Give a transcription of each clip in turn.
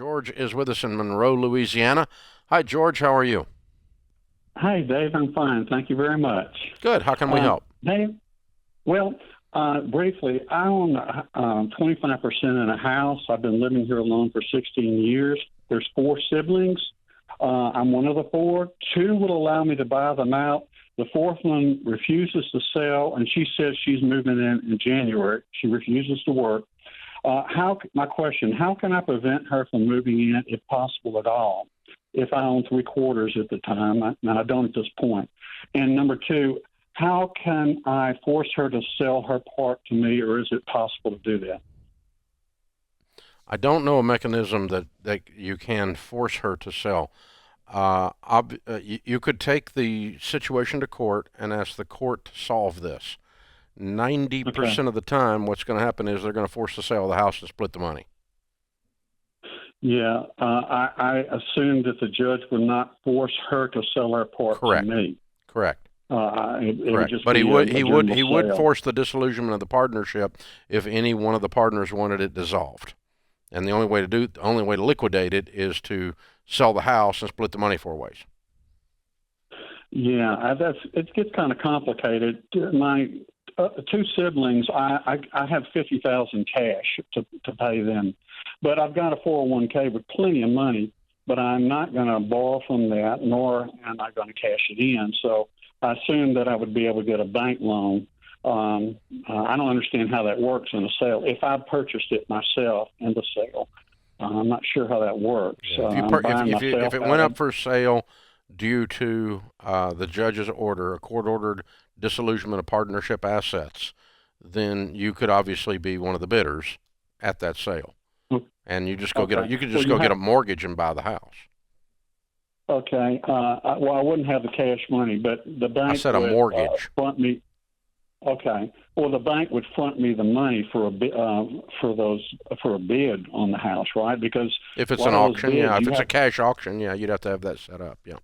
George is with us in Monroe, Louisiana. Hi, George. How are you? Hi, Dave. I'm fine. Thank you very much. Good. How can we help? Dave, well, briefly, I own 25% in a house. I've been living here alone for 16 years. There's 4 siblings. I'm one of the 4. 2 will allow me to buy them out. The 4th one refuses to sell, and she says she's moving in January. She refuses to work. My question, how can I prevent her from moving in, if possible at all, if I own 3/4 at the time? I don't at this point. And number 2, how can I force her to sell her part to me, or is it possible to do that? I don't know a mechanism that you can force her to sell. You could take the situation to court and ask the court to solve this. 90% of the time, what's going to happen is they're going to force the sale of the house and split the money. Yeah, I assumed that the judge would not force her to sell her part to me. Correct. It would just But be he would sale. force the disillusionment of the partnership if any one of the partners wanted it dissolved. And the only way to liquidate it is to sell the house and split the money 4 ways. Yeah, it gets kind of complicated. My 2 siblings, I have $50,000 cash to pay them, but I've got a 401k with plenty of money. But I'm not going to borrow from that, nor am I going to cash it in. So I assumed that I would be able to get a bank loan. I don't understand how that works in a sale. If I purchased it myself in the sale, I'm not sure how that works. Yeah. If it went up for sale due to the judge's order, a court-ordered disillusionment of partnership assets, then you could obviously be one of the bidders at that sale, and you just go get a mortgage and buy the house. Okay. Well, I wouldn't have the cash money, but the bank. I said a mortgage. Front me. Okay. Well, the bank would front me the money for a bid on the house, right? Because if it's an auction, if it's a cash auction, you'd have to have that set up. Yeah.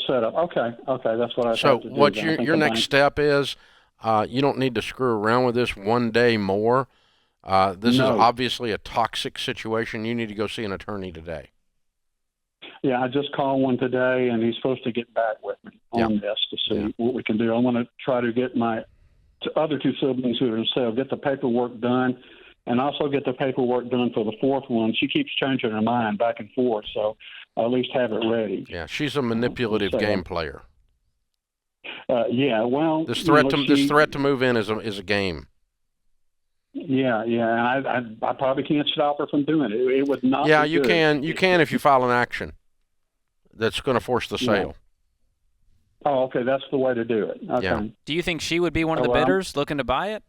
Set up. Okay. That's what I. So have to do. what your next step is? You don't need to screw around with this one day more. This is obviously a toxic situation. You need to go see an attorney today. Yeah, I just called one today, and he's supposed to get back with me on this to see what we can do. I want to try to get my other 2 siblings who are in sale, get the paperwork done, and also get the paperwork done for the 4th one. She keeps changing her mind back and forth, so I'll at least have it ready. Yeah, she's a manipulative game player. Well, this threat to move in is a game. Yeah, and I probably can't stop her from doing it. It would not. Yeah, be you good. can. You can if you file an action that's going to force the sale. Oh, okay, that's the way to do it. Okay. Yeah. Do you think she would be one of the bidders looking to buy it?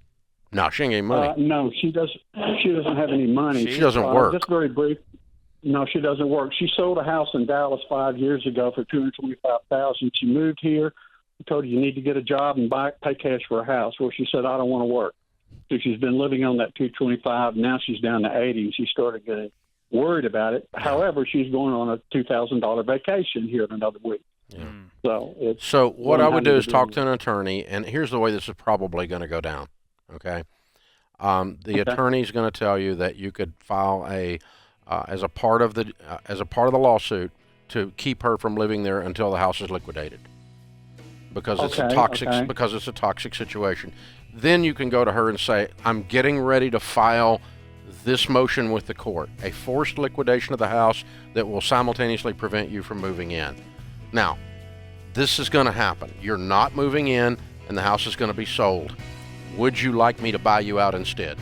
No, she ain't any money. No, she doesn't. She doesn't have any money. She doesn't work. Just very brief. No, she doesn't work. She sold a house in Dallas 5 years ago for $225,000. She moved here. I told her you need to get a job and pay cash for a house. Well, she said I don't want to work. So she's been living on that $225. Now she's down to $80. She started getting worried about it. However, she's going on a $2,000 vacation here in another week. Yeah. So what I would do is talk to an attorney, and here's the way this is probably going to go down. Okay, the attorney's going to tell you that you could file as a part of the lawsuit to keep her from living there until the house is liquidated, because it's a toxic situation. Then you can go to her and say, I'm getting ready to file this motion with the court, a forced liquidation of the house that will simultaneously prevent you from moving in. Now, this is going to happen. You're not moving in, and the house is going to be sold. Would you like me to buy you out instead?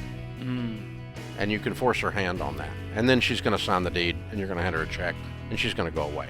And you can force her hand on that. And then she's going to sign the deed, and you're going to hand her a check, and she's going to go away.